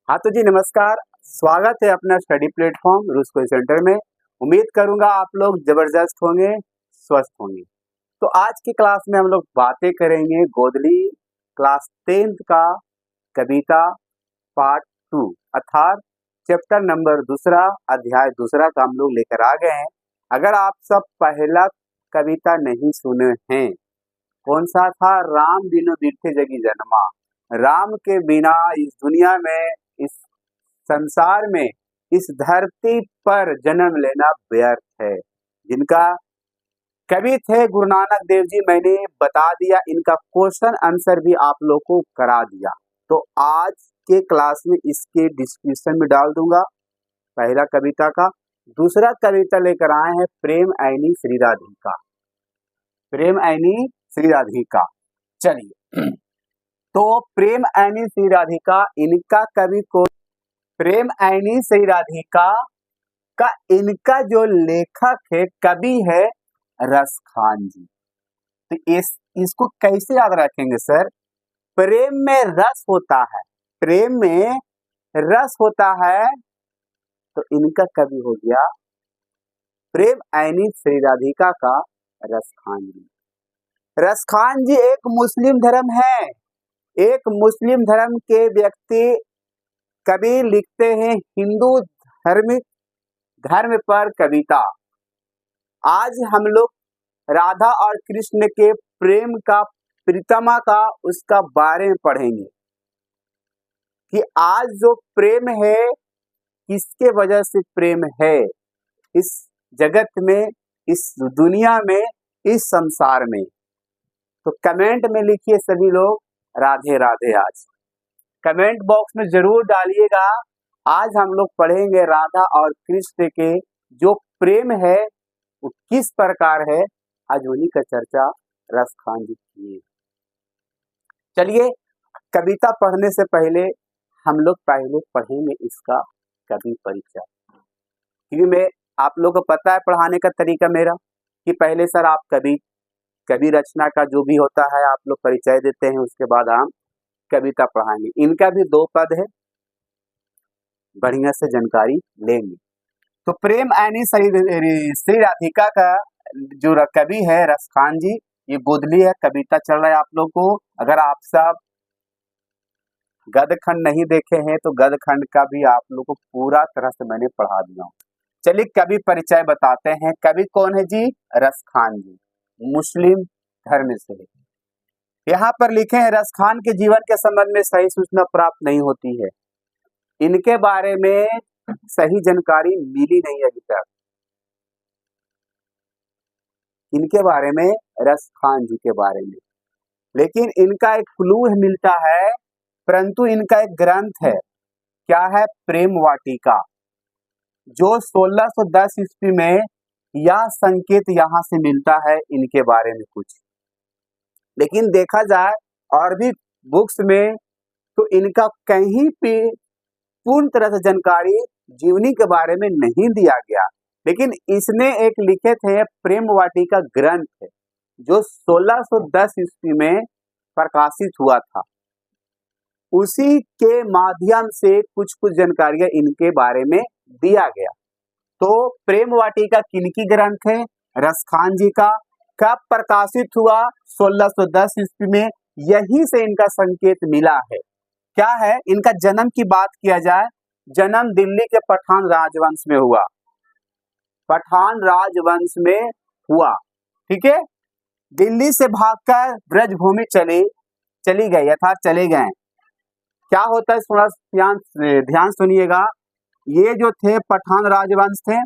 हाँ तो जी नमस्कार। स्वागत है अपना स्टडी प्लेटफॉर्म रूस सेंटर में। उम्मीद करूंगा आप लोग जबरदस्त होंगे, स्वस्थ होंगे। तो आज की क्लास में हम लोग बातें करेंगे गोदली क्लास 10th का कविता पार्ट 2 अर्थात चैप्टर नंबर दूसरा अध्याय दूसरा का हम लोग लेकर आ गए हैं। अगर आप सब पहला कविता नहीं सुने हैं, कौन सा था? राम बिनु बिरथे जगी जन्मा। राम के बिना इस दुनिया में, इस संसार में, इस धरती पर जन्म लेना व्यर्थ है। जिनका कवि थे गुरु नानक देव जी, मैंने बता दिया, इनका क्वेश्चन आंसर भी आप लोग को करा दिया। तो आज के क्लास में इसके डिस्क्रिप्शन में डाल दूंगा पहला कविता का। दूसरा कविता लेकर आए हैं प्रेम ऐनी श्री राधिका। प्रेम ऐनी श्री राधिका। चलिए तो प्रेम ऐनी श्री राधिका, इनका कवि को प्रेम ऐनी श्री राधिका का इनका जो लेखक है, कवि है रसखान जी। तो इसको कैसे याद रखेंगे सर? प्रेम में रस होता है, प्रेम में रस होता है, तो इनका कवि हो गया प्रेम ऐनी श्री राधिका का रसखान जी। रसखान जी एक मुस्लिम धर्म है, एक मुस्लिम धर्म के व्यक्ति कवि लिखते हैं हिंदू धर्म पर कविता। आज हम लोग राधा और कृष्ण के प्रेम का, प्रीतमा का, उसका बारे में पढ़ेंगे कि आज जो प्रेम है, किसके वजह से प्रेम है इस जगत में, इस दुनिया में, इस संसार में। तो कमेंट में लिखिए सभी लोग राधे राधे। आज कमेंट बॉक्स में जरूर डालिएगा। आज हम लोग पढ़ेंगे राधा और कृष्ण के जो प्रेम है वो किस प्रकार है, आज उन्हीं का चर्चा रसखान जी किए। चलिए कविता पढ़ने से पहले हम लोग पहले पढ़ेंगे इसका कवि परिचय, क्योंकि मैं आप लोग को पता है पढ़ाने का तरीका मेरा कि पहले सर आप कवि रचना का जो भी होता है आप लोग परिचय देते हैं, उसके बाद हम कविता पढ़ाएंगे। इनका भी 2 पद है, बढ़िया से जानकारी लेंगे। तो प्रेम ऐनी श्री राधिका का जो कवि है रसखान जी, ये गोदली है, कविता चल रहा है आप लोग को। अगर आप सब गदखंड नहीं देखे हैं तो गदखंड का भी आप लोग को पूरा तरह से मैंने पढ़ा दिया हूँ। चलिए कवि परिचय बताते हैं। कवि कौन है जी? रसखान जी, मुस्लिम धर्म से। यहाँ पर लिखे हैं रसखान के जीवन के संबंध में सही सूचना प्राप्त नहीं होती है। इनके बारे में सही जानकारी मिली नहीं अभी तक। इनके बारे में, रसखान जी के बारे में, लेकिन इनका एक क्लू मिलता है, परंतु इनका एक ग्रंथ है। क्या है? प्रेम वाटिका, जो 1610 ईस्वी में यह संकेत यहाँ से मिलता है इनके बारे में कुछ। लेकिन देखा जाए और भी बुक्स में तो इनका कहीं पे पूर्ण तरह से जानकारी जीवनी के बारे में नहीं दिया गया। लेकिन इसने एक लिखे थे प्रेम वाटिका ग्रंथ है, जो 1610 ईस्वी में प्रकाशित हुआ था। उसी के माध्यम से कुछ जानकारियां इनके बारे में दिया गया। तो प्रेम वाटिका किनकी ग्रंथ है? रसखान जी का। कब प्रकाशित हुआ? 1610 ईस्वी में। यही से इनका संकेत मिला है। क्या है? इनका जन्म की बात किया जाए, जन्म दिल्ली के पठान राजवंश में हुआ, पठान राजवंश में हुआ। ठीक है, दिल्ली से भागकर ब्रजभूमि चली गई, अर्थात चले गए। क्या होता है थोड़ा ध्यान सुनिएगा। ये जो थे पठान राजवंश थे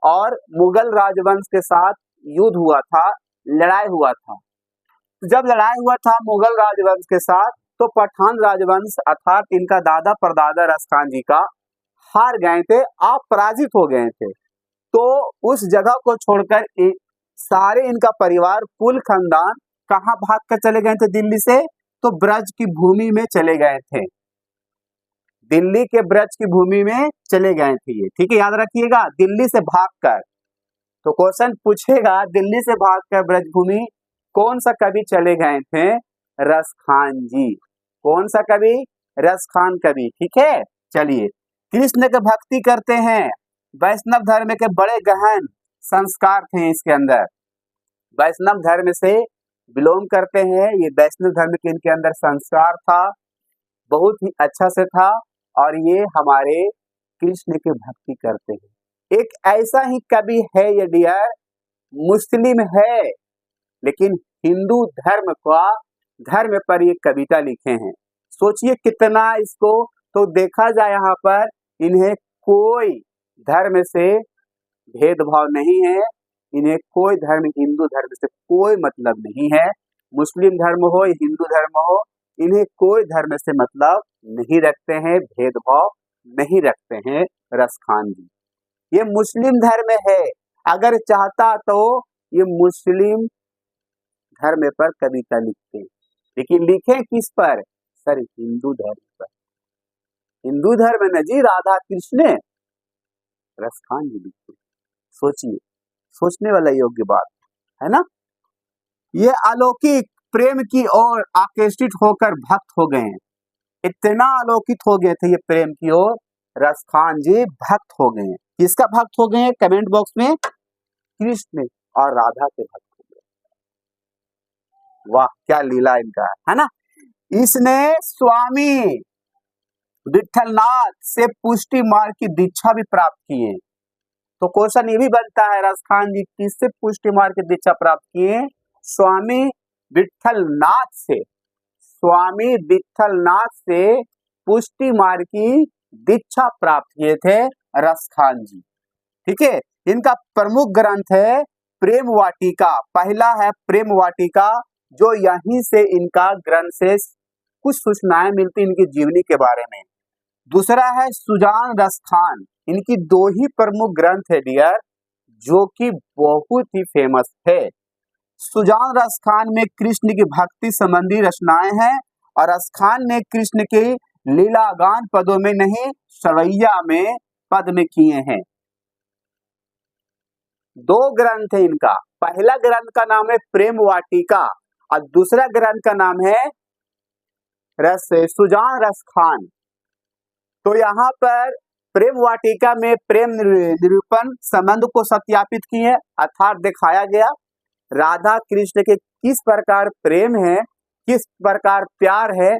और मुगल राजवंश के साथ युद्ध हुआ था, लड़ाई हुआ था। जब लड़ाई हुआ था मुगल राजवंश के साथ, तो पठान राजवंश अर्थात इनका दादा परदादा रसखान जी का हार गए थे, आप पराजित हो गए थे। तो उस जगह को छोड़कर सारे इनका परिवार, कुल खानदान कहाँ भाग कर चले गए थे दिल्ली से? तो ब्रज की भूमि में चले गए थे, दिल्ली के ब्रज की भूमि में चले गए थे ये। ठीक है, याद रखिएगा, दिल्ली से भागकर। तो क्वेश्चन पूछेगा दिल्ली से भागकर ब्रजभूमि कौन सा कवि चले गए थे? रसखान जी। कौन सा कवि? रसखान कवि। ठीक है, चलिए, कृष्ण के भक्ति करते हैं। वैष्णव धर्म के बड़े गहन संस्कार थे इसके अंदर। वैष्णव धर्म से बिलोंग करते हैं, ये वैष्णव धर्म के इनके अंदर संस्कार था, बहुत ही अच्छा से था। और ये हमारे कृष्ण की भक्ति करते हैं। एक ऐसा ही कवि है ये डियर, मुस्लिम है लेकिन हिंदू धर्म पर ये कविता लिखे हैं। सोचिए कितना इसको, तो देखा जाए यहाँ पर इन्हें कोई धर्म से भेदभाव नहीं है, इन्हें कोई धर्म, हिंदू धर्म से कोई मतलब नहीं है। मुस्लिम धर्म हो या हिंदू धर्म हो, इन्हें कोई धर्म से मतलब नहीं रखते हैं, भेदभाव नहीं रखते हैं रसखान जी। ये मुस्लिम धर्म है, अगर चाहता तो ये मुस्लिम धर्म पर कविता लिखते, लेकिन लिखे किस पर? सर हिंदू धर्म पर। हिंदू धर्म न जी, राधा कृष्ण, रसखान जी लिखते। सोचिए, सोचने वाला योग्य बात है ना। ये अलौकिक प्रेम की ओर आकर्षित होकर भक्त हो गए हैं। इतना अलौकिक हो गए थे ये प्रेम की ओर, रसखान जी भक्त हो गए हैं। किसका भक्त हो गए हैं? कमेंट बॉक्स में कृष्ण और राधा के भक्त हो गए। वाह क्या लीला इनका है ना। इसने स्वामी विठलनाथ से पुष्टि मार्ग की दीक्षा भी प्राप्त की है। तो क्वेश्चन ये भी बनता है, रसखान जी किससे पुष्टि मार्ग की दीक्षा प्राप्त किए? स्वामी विठलनाथ से। स्वामी विठलनाथ से पुष्टि मार्ग की दीक्षा प्राप्त किए थे रसखान जी। ठीक है, इनका प्रमुख ग्रंथ है प्रेम वाटिका। पहला है प्रेम वाटिका, जो यहीं से इनका ग्रंथ से कुछ सूचनाएं मिलती इनकी जीवनी के बारे में। दूसरा है सुजान रसखान। इनकी दो ही प्रमुख ग्रंथ है डियर, जो कि बहुत ही फेमस है। सुजान रसखान में कृष्ण की भक्ति संबंधी रचनाएं हैं, और रसखान ने कृष्ण के लीला गान पदों में नहीं, सवैया में पद में किए हैं। दो ग्रंथ है इनका, पहला ग्रंथ का नाम है प्रेम वाटिका और दूसरा ग्रंथ का नाम है सुजान रसखान। तो यहाँ पर प्रेम वाटिका में प्रेम निरूपण संबंध को सत्यापित किए, अर्थात दिखाया गया राधा कृष्ण के किस प्रकार प्रेम है, किस प्रकार प्यार है।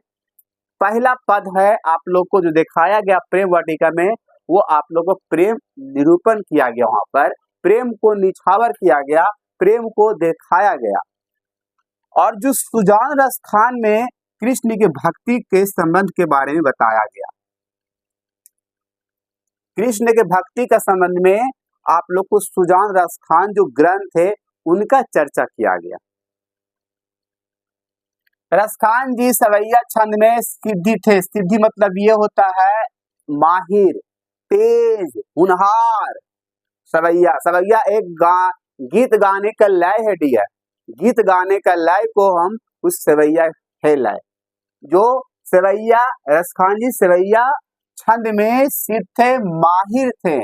पहला पद है आप लोग को जो दिखाया गया प्रेम वाटिका में, वो आप लोग को प्रेम निरूपण किया गया, वहां पर प्रेम को निछावर किया गया, प्रेम को दिखाया गया। और जो सुजान रसखान में कृष्ण की भक्ति के संबंध के बारे में बताया गया। कृष्ण के भक्ति का संबंध में आप लोग को सुजान रसखान जो ग्रंथ है उनका चर्चा किया गया। रसखान जी सवैया छंद में सिद्धि थे। सिद्धि मतलब ये होता है माहिर, तेज, हुनहार। सवैया, सवैया एक गीत गाने का लय है डियर, गीत गाने का लय को हम उस सवैया है लय। जो सवैया, रसखान जी सवैया छंद में सिद्ध थे, माहिर थे।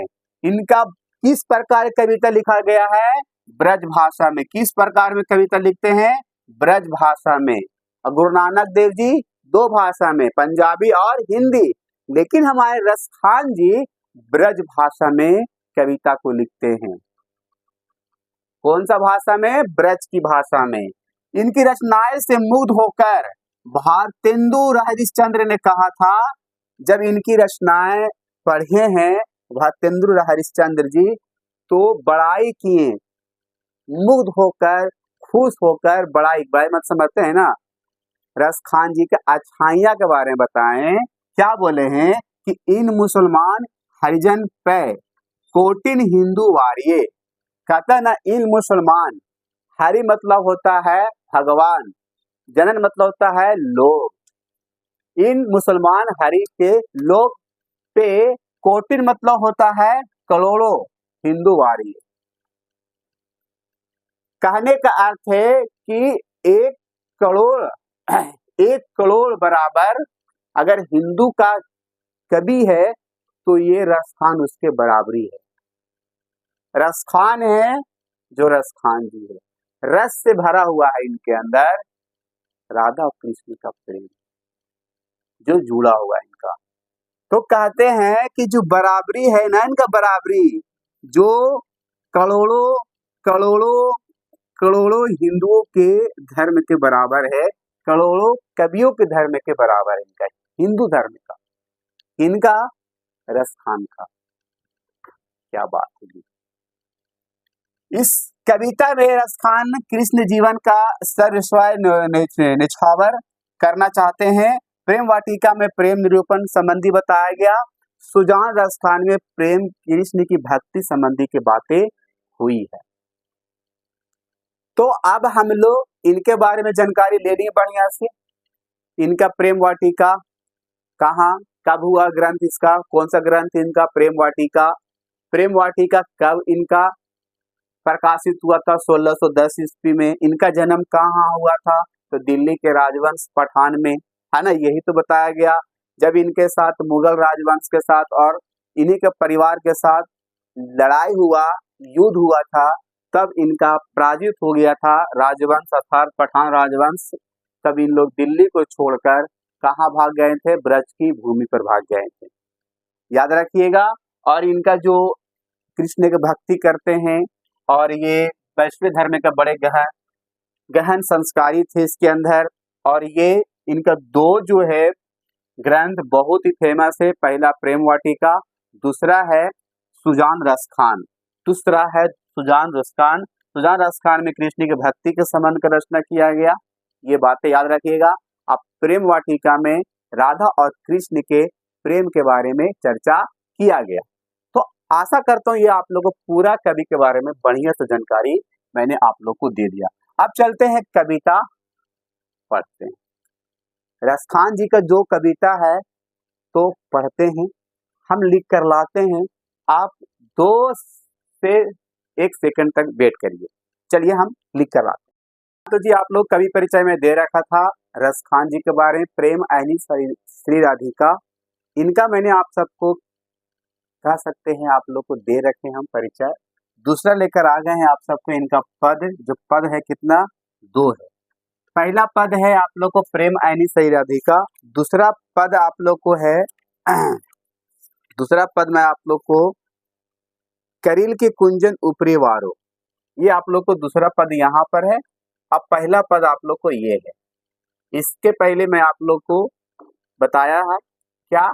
इनका किस प्रकार कविता लिखा गया है? ब्रज भाषा में। किस प्रकार में कविता लिखते हैं? ब्रज भाषा में। और गुरु नानक देव जी दो भाषा में, पंजाबी और हिंदी, लेकिन हमारे रसखान जी ब्रज भाषा में कविता को लिखते हैं। कौन सा भाषा में? ब्रज की भाषा में। इनकी रचनाएं से मुग्ध होकर भारतेंदु हरिश्चंद्र ने कहा था, जब इनकी रचनाएं पढ़े हैं भारतेंदु हरिश्चंद्र जी, तो बड़ाई किए, मुग्ध होकर, खुश होकर बड़ाई मत समझते हैं ना, रसखान जी के अच्छाइयां के बारे में बताएं। क्या बोले हैं कि इन मुसलमान हरिजन पे कोटिन हिंदू वारिये। कहता ना, इन मुसलमान, हरि मतलब होता है भगवान, जनन मतलब होता है लोग। इन मुसलमान हरि के लोग पे कोटिन मतलब होता है करोड़ों हिंदू वारिये। कहने का अर्थ है कि 1 करोड़ बराबर अगर हिंदू का कवि है तो ये रसखान उसके बराबरी है। रसखान है जो रसखान जी है, रस से भरा हुआ है इनके अंदर राधा और कृष्ण का प्रेम जो जुड़ा हुआ है इनका। तो कहते हैं कि जो बराबरी है ना, इनका बराबरी जो करोड़ों करोड़ों करोड़ों हिंदुओं के धर्म के बराबर है, करोड़ों कवियों के धर्म के बराबर है इनका हिंदू धर्म का, इनका रसखान का। क्या बात होगी। इस कविता में रसखान कृष्ण जीवन का सर्वस्व निछावर करना चाहते हैं। प्रेम वाटिका में प्रेम निरूपण संबंधी बताया गया। सुजान रसखान में प्रेम कृष्ण की भक्ति संबंधी की बातें हुई है। तो अब हम लोग इनके बारे में जानकारी ले ली बढ़िया से। इनका प्रेम वाटिका कहाँ कब हुआ, ग्रंथ इसका कौन सा ग्रंथ इनका प्रेम वाटिका। प्रेम वाटिका कब इनका प्रकाशित हुआ था, 1610 ईस्वी में। इनका जन्म कहाँ हुआ था, तो दिल्ली के राजवंश पठान में, है ना, यही तो बताया गया। जब इनके साथ मुगल राजवंश के साथ और इन्हीं के परिवार के साथ लड़ाई हुआ, युद्ध हुआ था, तब इनका पराजित हो गया था राजवंश अर्थात पठान राजवंश। तब इन लोग दिल्ली को छोड़कर कहाँ भाग गए थे, ब्रज की भूमि पर भाग गए थे, याद रखिएगा। और इनका जो कृष्ण की भक्ति करते हैं और ये वैष्णव धर्म का बड़े गहन संस्कारी थे इसके अंदर। और ये इनका दो जो है ग्रंथ बहुत ही फेमस है, पहला प्रेम वाटिका, दूसरा है सुजान रसखान। दूसरा है सुजान रसखान। सुजान रसखान में कृष्ण की भक्ति के संबंध का रचना किया गया, ये बातें याद रखिएगा। अब प्रेम वाटिका में राधा और कृष्ण के प्रेम के बारे में चर्चा किया गया। तो आशा करता हूँ ये आप लोगों को पूरा कवि के बारे में बढ़िया से जानकारी मैंने आप लोग को दे दिया। अब चलते हैं कविता पढ़ते हैं। रसखान जी का जो कविता है तो पढ़ते हैं, हम लिख कर लाते हैं। आप 2 से 1 सेकंड तक वेट करिए। चलिए हम लिख कर लाते हैं। तो जी आप लोग कवि परिचय में दे रखा था रसखान जी के बारे में, प्रेम ऐनी श्री राधिका, इनका मैंने आप सबको कह सकते हैं आप लोग को दे रखे हम परिचय। दूसरा लेकर आ गए हैं आप सबको इनका पद, जो पद है कितना, 2 है। पहला पद है आप लोग को प्रेम ऐनी श्री राधिका। दूसरा पद आप लोग को है दूसरा पद में आप लोग को करील के कुंजन ऊपरी वारो, ये आप लोग को दूसरा पद यहाँ पर है। अब पहला पद आप लोग को ये है। इसके पहले मैं आप लोग को बताया है क्या,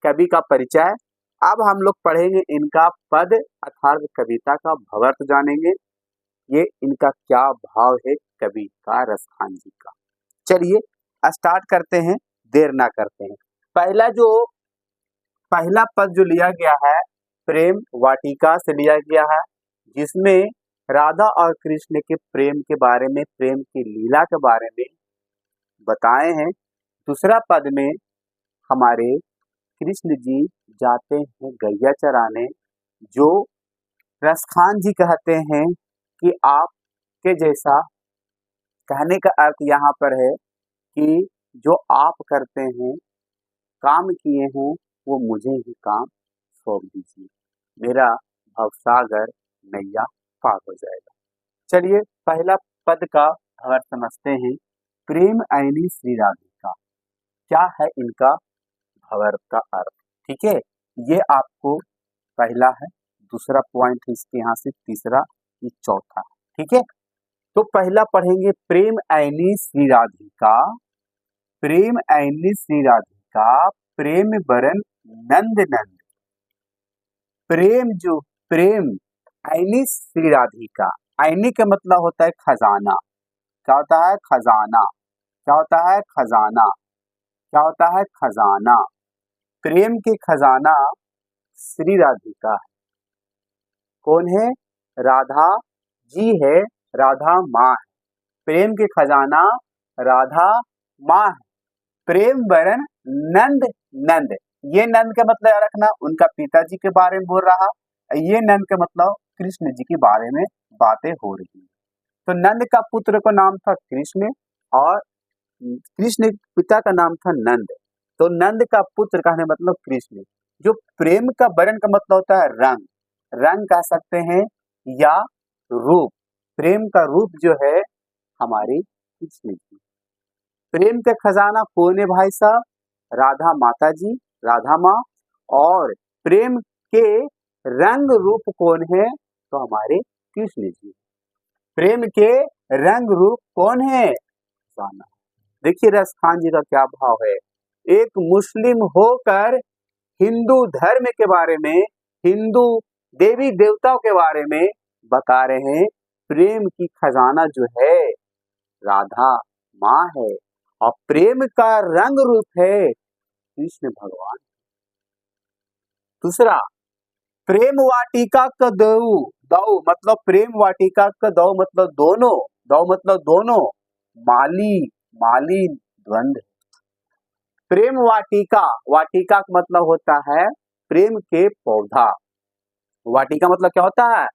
कवि का परिचय। अब हम लोग पढ़ेंगे इनका पद अर्थात कविता का भावार्थ जानेंगे, ये इनका क्या भाव है कवि का रसखान जी का। चलिए स्टार्ट करते हैं, देर ना करते हैं। पहला पद जो लिया गया है प्रेम वाटिका से लिया गया है, जिसमें राधा और कृष्ण के प्रेम के बारे में, प्रेम की लीला के बारे में बताए हैं। दूसरा पद में हमारे कृष्ण जी जाते हैं गैया चराने, जो रसखान जी कहते हैं कि आपके जैसा, कहने का अर्थ यहाँ पर है कि जो आप करते हैं, काम किए हैं, वो मुझे ही काम सौंप दीजिए, मेरा भवसागर नैया पार हो जाएगा। चलिए पहला पद का अर्थ समझते हैं। प्रेम ऐनी श्री राधिका, क्या है इनका भवर का अर्थ, ठीक है। ये आपको पहला है, दूसरा पॉइंट है इसके यहाँ से, तीसरा, ये चौथा, ठीक है। तो पहला पढ़ेंगे प्रेम ऐनी श्री राधिका। प्रेम ऐनी श्री राधिका, प्रेम बरन नंद नंद। प्रेम ऐनी श्री राधिका, ऐनी का मतलब होता है खजाना। क्या होता है, खजाना। क्या होता है, खजाना। क्या होता है, खजाना। प्रेम के खजाना श्री राधिका है। कौन है, राधा जी है, राधा माँ है। प्रेम के खजाना राधा माँ है। प्रेम वरन नंद नंद, ये नंद का मतलब याद रखना उनका पिताजी के बारे में बोल रहा, ये नंद का मतलब कृष्ण जी के बारे में बातें हो रही है। तो नंद का पुत्र का नाम था कृष्ण और कृष्ण पिता का नाम था नंद, तो नंद का पुत्र कहने मतलब कृष्ण। जो प्रेम का वरण का मतलब होता है रंग, रंग कह सकते हैं या रूप। प्रेम का रूप जो है हमारी कृष्ण जी। प्रेम का खजाना कौन है भाई साहब, राधा माता जी, राधा माँ। और प्रेम के रंग रूप कौन है? तो हमारे कृष्ण जी। प्रेम के रंग रूप कौन है? जाना। देखिए रस खान जी का क्या भाव है। एक मुस्लिम होकर हिंदू धर्म के बारे में, हिंदू देवी देवताओं के बारे में बता रहे हैं। प्रेम की खजाना जो है राधा माँ है और प्रेम का रंग रूप है कृष्ण भगवान। दूसरा, प्रेम वाटिका का दऊ, दऊ मतलब प्रेम वाटिका का दऊ मतलब दोनों, दऊ मतलब दोनों, माली मालिन द्वंद्व। प्रेम वाटिका, वाटिका का मतलब होता है प्रेम के पौधा। वाटिका मतलब क्या होता है?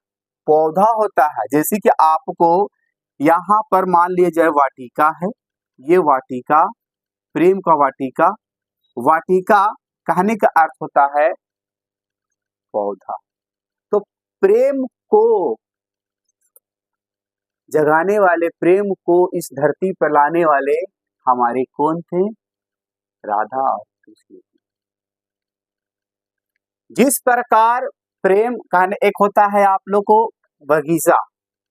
पौधा होता है। जैसे कि आपको यहाँ पर मान लिया जाए वाटिका है, ये वाटिका, प्रेम का वाटिका, वाटिका कहने का अर्थ होता है पौधा। तो प्रेम को जगाने वाले, प्रेम को इस धरती पर लाने वाले हमारे कौन थे? राधा और कृष्ण। जिस प्रकार प्रेम कहने, एक होता है आप लोग को बगीचा,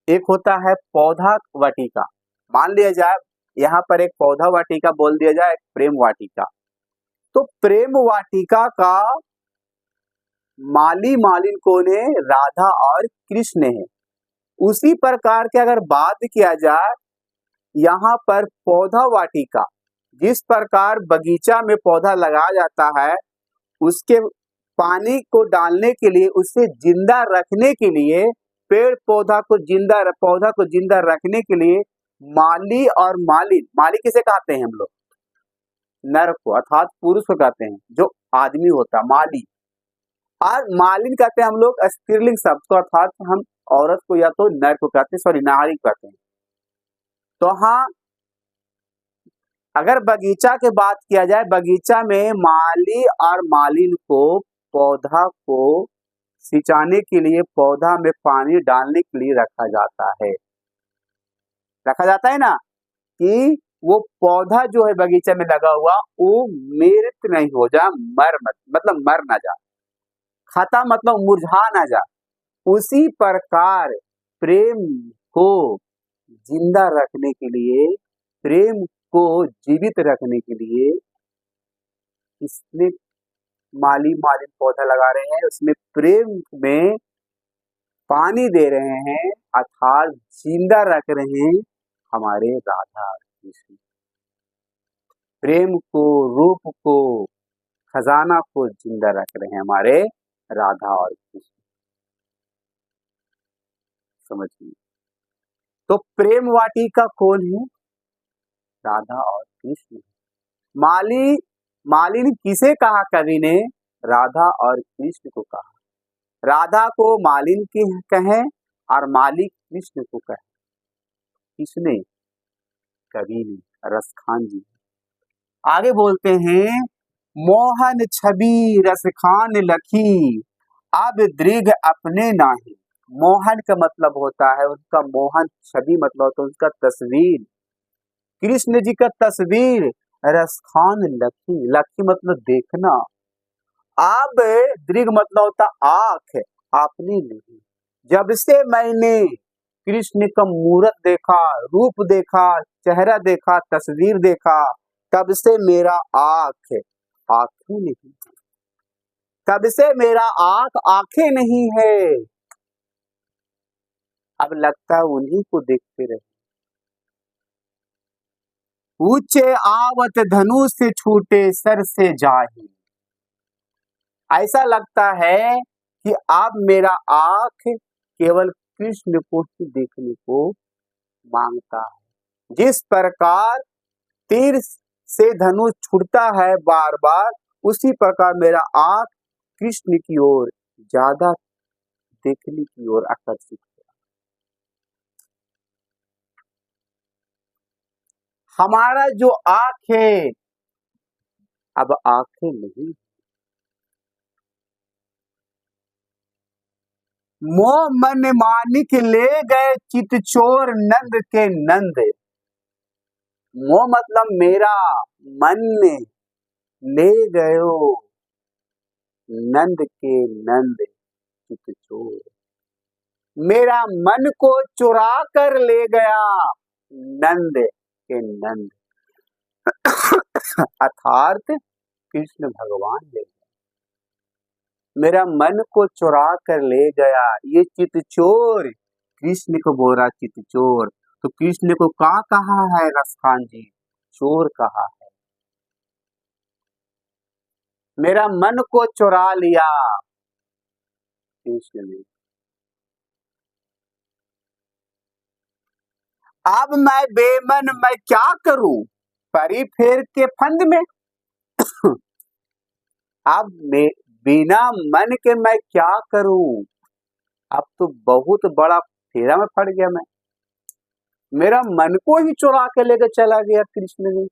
एक होता है पौधा वाटिका। मान लिया जाए यहाँ पर एक पौधा वाटिका बोल दिया जाए, एक प्रेम वाटिका। तो प्रेम वाटिका का माली मालिन कौन है? राधा और कृष्ण है। उसी प्रकार के अगर बात किया जाए यहाँ पर पौधा वाटिका, जिस प्रकार बगीचा में पौधा लगाया जाता है, उसके पानी को डालने के लिए, उसे जिंदा रखने के लिए, पेड़ पौधा को जिंदा रखने के लिए माली और मालिन, माली किसे कहते हैं हम लोग? नर को, अर्थात पुरुष को कहते हैं, जो आदमी होता है माली। और मालिन कहते हैं हम लोग स्त्रीलिंग शब्द को, अर्थात हम औरत को या तो नर को कहते हैं, सॉरी नारी कहते हैं। तो हाँ, अगर बगीचा की बात किया जाए, बगीचा में माली और मालिन को पौधा को सिंचाने के लिए, पौधा में पानी डालने के लिए रखा जाता है। रखा जाता है ना, कि वो पौधा जो है बगीचा में लगा हुआ, वो मृत नहीं हो जा, मतलब मर ना जा, खत्म मतलब मुरझा ना जा। उसी प्रकार प्रेम को जिंदा रखने के लिए, प्रेम को जीवित रखने के लिए इसमें माली मालिन पौधा लगा रहे हैं, उसमें प्रेम में पानी दे रहे हैं, अर्थात जिंदा रख रहे हैं हमारे राधा कृष्ण। प्रेम को, रूप को, खजाना को जिंदा रख रहे हैं हमारे राधा और कृष्ण। समझिए, तो प्रेम वाटिका कौन है? राधा और कृष्ण। माली मालिन किसे कहा कवि ने? राधा और कृष्ण को कहा। राधा को मालिन की कहें और माली कृष्ण को कहें। किसने? कवि ने, रस खान जी। आगे बोलते हैं, मोहन छवि रस खान लखी, अब दृग अपने नाही। मोहन का मतलब होता है उनका, मोहन छवि मतलब होता है उनका तस्वीर, कृष्ण जी का तस्वीर। रस खान लखी, लखी मतलब देखना। अब दृग मतलब होता आंख, आपने नहीं। जब से मैंने कृष्ण का मूरत देखा, रूप देखा, चेहरा देखा, तस्वीर देखा, तब से मेरा आंखें नहीं, तब से मेरा आंखें नहीं है। अब लगता है उन्हीं को देखते रहे। ऊंचे आवत धनुष से छूटे सर से जाही। ऐसा लगता है कि अब मेरा आंख केवल कृष्ण को ही देखने को मांगता है। जिस प्रकार तीर से धनुष छूटता है बार बार, उसी प्रकार मेरा आंख कृष्ण की ओर ज्यादा देखने की ओर आकर्षित है। हमारा जो आंख है, अब आंखें नहीं। मोह मन मानिक ले गए चितचोर नंद के नंद। मोह मतलब मेरा मन ले गयो नंद के नंद चित चोर, मेरा मन को चुरा कर ले गया नंद के नंद। अर्थात कृष्ण भगवान ले गया, मेरा मन को चुरा कर ले गया। ये चित चोर कृष्ण को बोल रहा चित चोर, तो कृष्ण को क्या कहा है रसखान जी? चोर कहा है। मेरा मन को चुरा लिया कृष्ण ने। अब मैं बेमन मैं क्या करूं परी फेर के फंद में। अब मैं बिना मन के मैं क्या करूं, अब तो बहुत बड़ा फेरा में पड़ गया मैं। मेरा मन को ही चुरा के लेकर चला गया कृष्ण ने।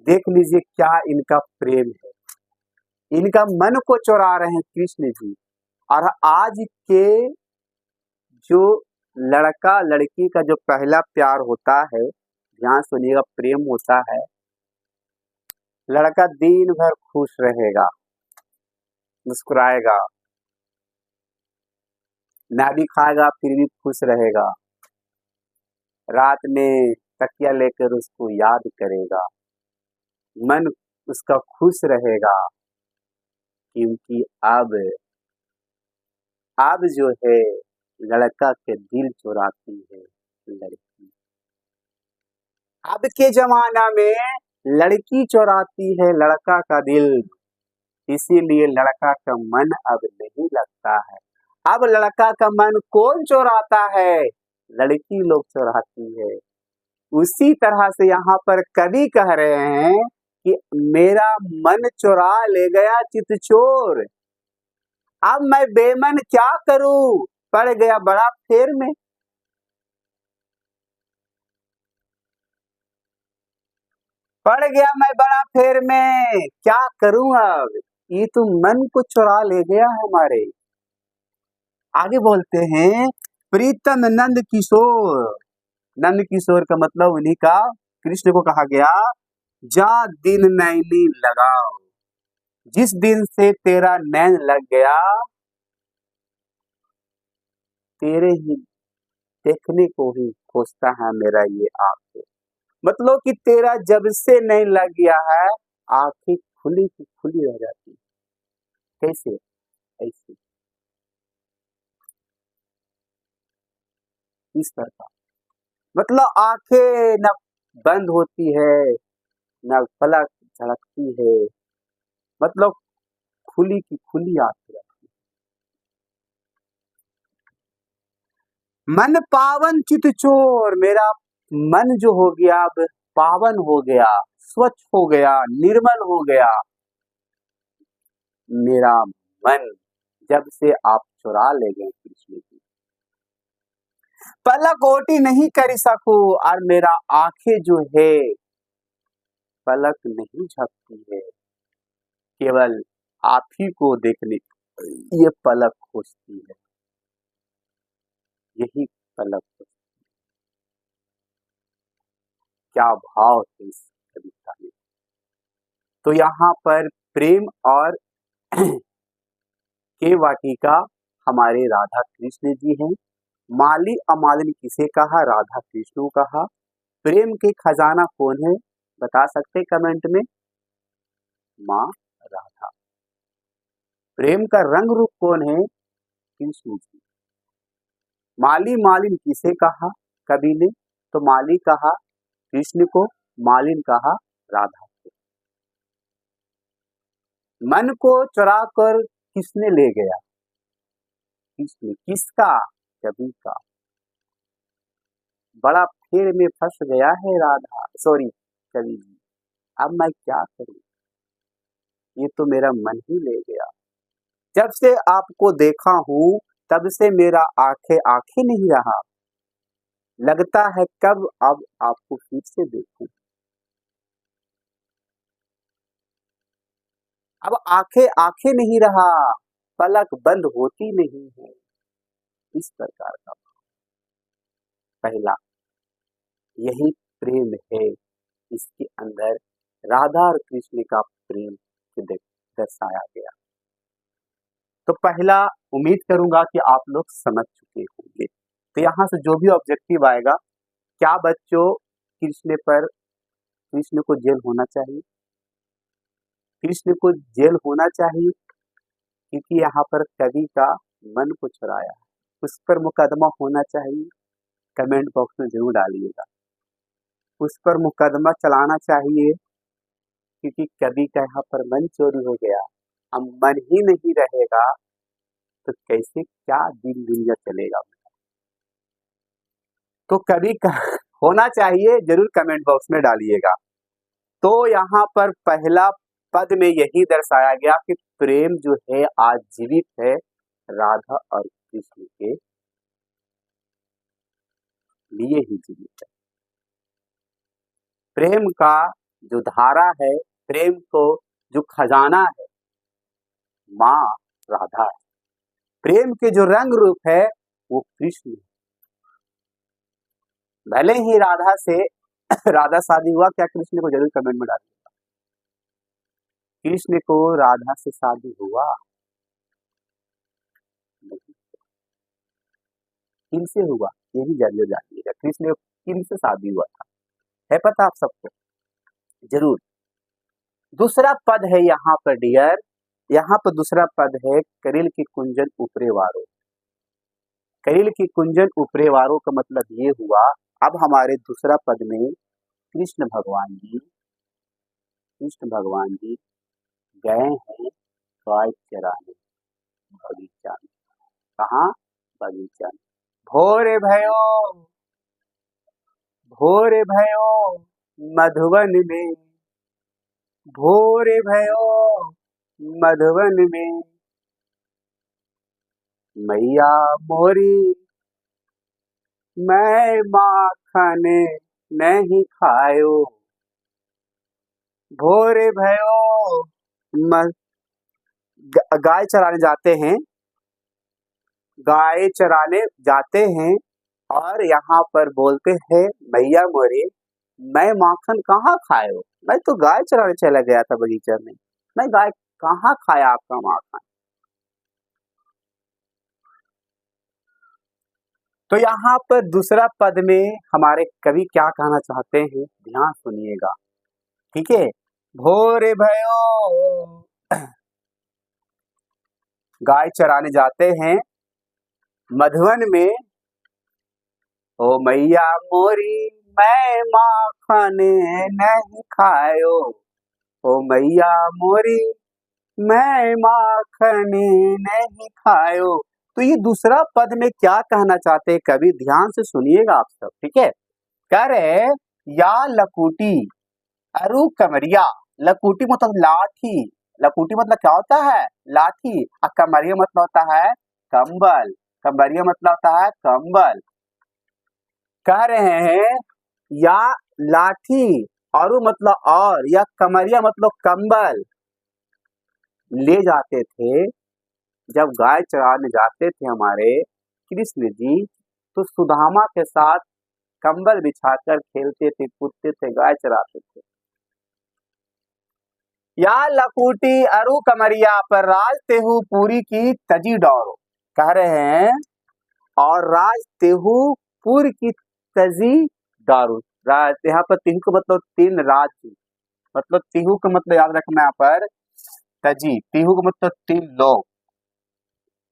देख लीजिए क्या इनका प्रेम है, इनका मन को चुरा रहे हैं कृष्ण जी। और आज के जो लड़का लड़की का जो पहला प्यार होता है, ध्यान सुनिएगा, प्रेम होता है, लड़का दिन भर खुश रहेगा, मुस्कुराएगा, ना भी खाएगा फिर भी खुश रहेगा, रात में तकिया लेकर उसको याद करेगा, मन उसका खुश रहेगा, क्योंकि अब जो है लड़का के दिल चुराती है लड़की। अब के जमाना में लड़की चुराती है लड़का का दिल, इसीलिए लड़का का मन अब नहीं लगता है। अब लड़का का मन कौन चुराता है? लड़की लोग चुराती है। उसी तरह से यहाँ पर कवि कह रहे हैं कि मेरा मन चुरा ले गया चित चोर, अब मैं बेमन क्या करूं, पड़ गया बड़ा फेर में। पड़ गया मैं बड़ा फेर में, क्या करूं अब, ये तो मन को चुरा ले गया हमारे। आगे बोलते हैं प्रीतम नंद किशोर, नंद किशोर का मतलब उन्हीं का कृष्ण को कहा गया, जा दिन नैनी लगाओ, जिस दिन से तेरा नैन लग गया तेरे ही देखने को ही खोजता है मेरा ये आंखें। मतलब कि तेरा जब से नैन लग गया है, आंखें खुली की खुली रह जाती है। कैसे? ऐसे इस तरह, मतलब आंखें न बंद होती है न पलक झड़कती है, मतलब खुली की खुली आंखें रहती है। मन पावन चित चोर, मेरा मन जो हो गया अब पावन हो गया, स्वच्छ हो गया, निर्मल हो गया मेरा मन, जब से आप चुरा ले गए कृष्ण जी। पलक ओटी नहीं कर सकूं, और मेरा आंखें जो है पलक नहीं झपती है, केवल आप ही को देखने ये पलक खोजती है, यही पलक खोजती। क्या भाव है इस कविता में। तो यहाँ पर प्रेम और के वाटिका हमारे राधा कृष्ण जी हैं। माली अमालिन किसे कहा? राधा कृष्ण को कहा। प्रेम के खजाना कौन है? बता सकते कमेंट में? माँ राधा। प्रेम का रंग रूप कौन है? कृष्ण जी। माली मालिन किसे कहा कवि ने? तो माली कहा कृष्ण को, मालिन कहा राधा को। मन को चुरा कर किसने ले गया? कृष्ण। किसका? कवि का। बड़ा फेर में फंस गया है राधा, सॉरी कवि जी। अब मैं क्या करूं, ये तो मेरा मन ही ले गया। जब से आपको देखा हूं तब से मेरा आंखें आंखें नहीं रहा, लगता है कब अब आपको फिर से देखूं। अब आंखें आंखें नहीं रहा, पलक बंद होती नहीं है। इस प्रकार का पहला, यही प्रेम है। इसके अंदर राधा और कृष्ण का प्रेम को दर्शाया गया। तो पहला उम्मीद करूंगा कि आप लोग समझ चुके होंगे। तो यहाँ से जो भी ऑब्जेक्टिव आएगा, क्या बच्चों कृष्ण को जेल होना चाहिए? कृष्ण को जेल होना चाहिए क्योंकि यहाँ पर कवि का मन को चुराया है। उस पर मुकदमा होना चाहिए? कमेंट बॉक्स में जरूर डालिएगा। उस पर मुकदमा चलाना चाहिए क्योंकि कवि का यहाँ पर मन चोरी हो गया। अब मन ही नहीं रहेगा तो कैसे क्या दिन दुनिया चलेगा? तो कवि का होना चाहिए, जरूर कमेंट बॉक्स में डालिएगा। तो यहाँ पर पहला पद में यही दर्शाया गया कि प्रेम जो है आज जीवित है राधा और कृष्ण के लिए ही जीवित है। प्रेम का जो धारा है, प्रेम को जो खजाना है, माँ राधा है। प्रेम के जो रंग रूप है वो कृष्ण है। भले ही राधा से राधा शादी हुआ, क्या कृष्ण को जरूर कमेंट में डालिएगा। कृष्ण को राधा से शादी हुआ नहीं, किनसे हुआ ये भी जरूर जानिएगा। कृष्ण को किन से शादी हुआ था, है पता आप सबको? जरूर। दूसरा पद है यहाँ पर डियर, यहाँ पर दूसरा पद है करिल की कुंजन उपरे वारो। करिल की कुंजन उपरे वारो का मतलब ये हुआ, अब हमारे दूसरा पद में कृष्ण भगवान जी गए हैं गाय चराने बगीचा में। कहाँ? बगीचा में। भोरे भयो मधुवन में, भोरे भयो मधुवन में, मैया मोरी मैं माखन नहीं खायो। भोरे भयो गाय चराने जाते हैं और यहाँ पर बोलते हैं मैया मोरे मैं माखन कहाँ खायो, मैं तो गाय चराने चला गया था बगीचा में, मैं गाय कहाँ खाया आपका माखन। तो यहाँ पर दूसरा पद में हमारे कवि क्या कहना चाहते हैं, ध्यान सुनिएगा, ठीक है। भोरे भयो गाय चराने जाते हैं मधुवन में, ओ मैया मोरी मैं माखन नहीं खायो, ओ मैया मोरी मैं माखन नहीं खायो। तो ये दूसरा पद में क्या कहना चाहते हैं कवि, ध्यान से सुनिएगा आप सब, ठीक है। कह रहे या लकुटी अरु कमरिया, लकुटी मतलब लाठी, लकुटी मतलब क्या होता है? लाठी। और कमरिया मतलब होता है कंबल, कमरिया मतलब होता है कंबल। कह रहे हैं या लाठी और मतलब और, या कमरिया मतलब कंबल ले जाते थे जब गाय चराने जाते थे हमारे कृष्ण जी, तो सुदामा के साथ कंबल बिछाकर खेलते थे, कूदते थे, गाय चराते थे। या लकुटी अरु कमरिया पर राज तेहू पूरी की तजी डौरो, कह रहे हैं और राज तेहू पूरी की तजी दारू। यहाँ पर तेहू का मतलब तीन राज्य, मतलब तेहू का मतलब याद रखना यहाँ पर तजी, तेहू का मतलब तीन लोग,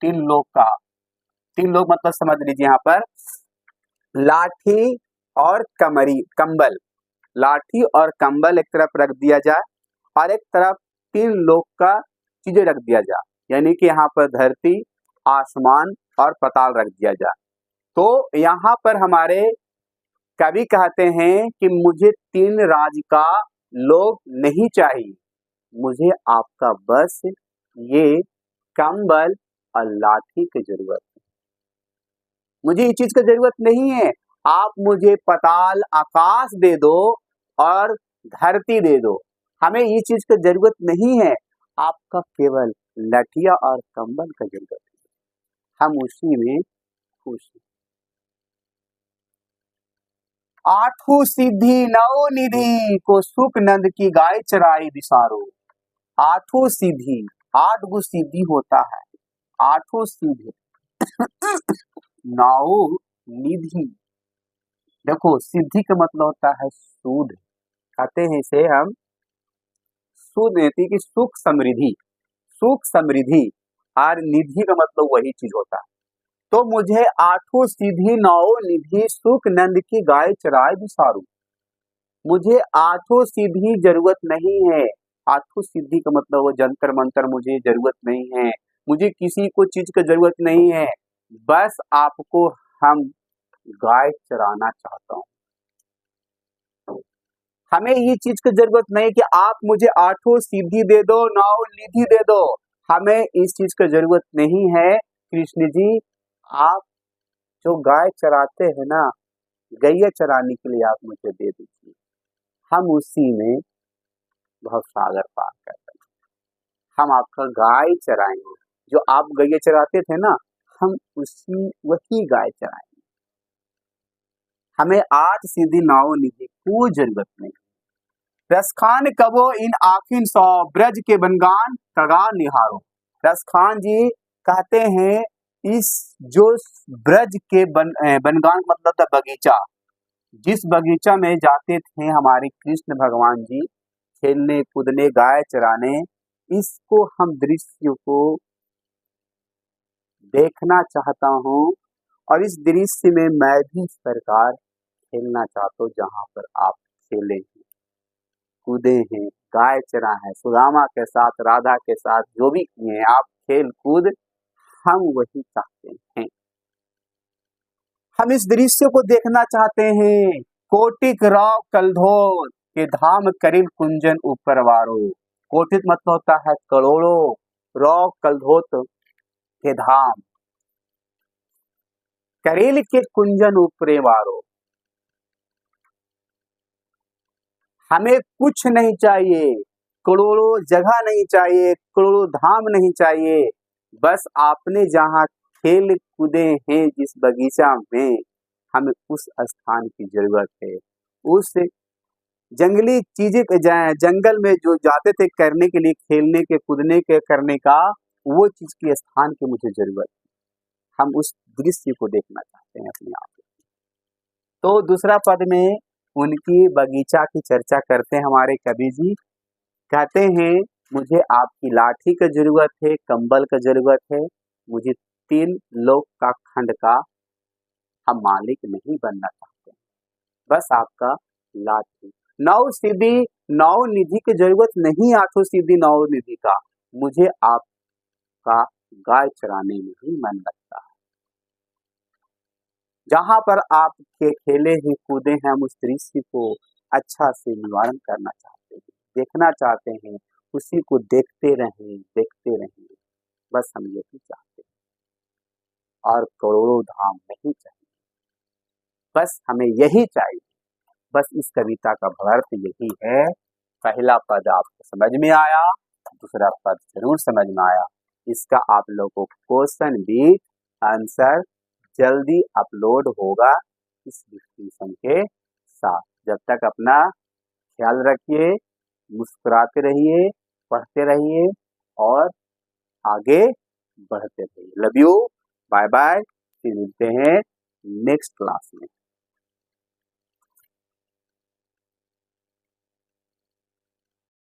तीन लोग मतलब समझ लीजिए यहाँ पर लाठी और कंबल, लाठी और कंबल एक तरफ रख दिया जाए और एक तरफ तीन लोग का चीजें रख दिया जाए, यानी कि यहाँ पर धरती, आसमान और पाताल रख दिया जाए। तो यहाँ पर हमारे कवि कहते हैं कि मुझे तीन राज का लोग नहीं चाहिए, मुझे आपका बस ये कंबल और लाठी की जरूरत है, मुझे ये चीज की जरूरत नहीं है। आप मुझे पाताल आकाश दे दो और धरती दे दो, हमें ये चीज की जरूरत नहीं है, आपका केवल लठिया और कंबल का जरूरत है, हम उसी में खुश हैं। आठों सिद्धि नौ निधि को सुख नंद की गाय चराई बिसारो। आठों सिद्धि, 8 गो सिद्धि होता है, आठों सिद्धि नौ निधि। देखो सिद्धि का मतलब होता है सूद, कहते हैं इसे हम सूद देती कि सुख समृद्धि, सुख समृद्धि और निधि का मतलब वही चीज होता है। तो मुझे आठों सिद्धि नौ निधि सुख नंद की गाय चराए बिसारू। मुझे आठों सिद्धि जरूरत नहीं है, आठों सिद्धि का मतलब वो जंतर मंतर मुझे जरूरत नहीं है, मुझे किसी को चीज की जरूरत नहीं है, बस आपको हम गाय चराना चाहता हूँ। हमें ये चीज की जरूरत नहीं कि आप मुझे आठों सिद्धि दे दो, नौ निधि दे दो, हमें इस चीज की जरूरत नहीं है। कृष्ण जी आप जो गाय चराते हैं ना, गैया चराने के लिए आप मुझे दे दीजिए, हम उसी में भवसागर पार कर देंगे, हम आपका गाय चराएंगे। जो आप गैया चराते थे ना, हम उसी वही गाय चराएंगे। हमें 8 सिद्धि 9 निधि कोई जरूरत नहीं। रसखान कबो इन आखिन सौ ब्रज के बनगान तगा निहारो। रसखान जी कहते हैं इस जो ब्रज के बनगान मतलब था बगीचा, जिस बगीचा में जाते थे हमारे कृष्ण भगवान जी खेलने कूदने गाय चराने, इसको हम दृश्य को देखना चाहता हूँ और इस दृश्य में मैं भी सरकार खेलना चाहता हूँ, जहाँ पर आप खेले हैं कूदे हैं गाय चरा है, सुदामा के साथ राधा के साथ जो भी किए हैं आप खेल कूद, हम वही चाहते हैं, हम इस दृश्य को देखना चाहते हैं। कोटिक राव कलधोर के धाम करिल कुंजन ऊपर वारो। कोटिक मतलब होता है करोड़ों, राव कलधोत के धाम, करेल के कुंजन ऊपरे वारो। हमें कुछ नहीं चाहिए, करोड़ों जगह नहीं चाहिए, करोड़ों धाम नहीं चाहिए, बस आपने जहाँ खेल कूदे हैं जिस बगीचा में, हमें उस स्थान की जरूरत है। उस जंगली चीजें जंगल में जो जाते थे करने के लिए, खेलने के कूदने के करने का, वो चीज के स्थान की मुझे जरूरत है। हम उस दृश्य को देखना चाहते हैं अपने आप। तो दूसरा पद में उनकी बगीचा की चर्चा करते हैं हमारे कवि जी, कहते हैं मुझे आपकी लाठी की जरूरत है, कंबल की जरूरत है, मुझे 3 लोक का खंड का हम मालिक नहीं बनना चाहते, बस आपका लाठी। 9 सिद्धि 9 निधि की जरूरत नहीं, 8 सिद्धि 9 निधि का, मुझे आपका गाय चराने में ही मन लगता है। जहां पर आप खेले हैं कूदे हैं, हम उस दृश्य को अच्छा से निवारण करना चाहते हैं, देखना चाहते हैं, उसी को देखते रहें, बस हम यही चाहते हैं और करोड़ों धाम नहीं चाहिए, बस हमें यही चाहिए। बस इस कविता का भावार्थ यही है। पहला पद आपको समझ में आया, दूसरा पद जरूर समझ में आया। इसका आप लोगों को क्वेश्चन भी आंसर जल्दी अपलोड होगा इस डिस्क्रिप्शन के साथ। जब तक अपना ख्याल रखिए, मुस्कुराते रहिए, पढ़ते रहिए और आगे बढ़ते रहिए। लव यू, बाय बाय, फिर मिलते हैं नेक्स्ट क्लास में।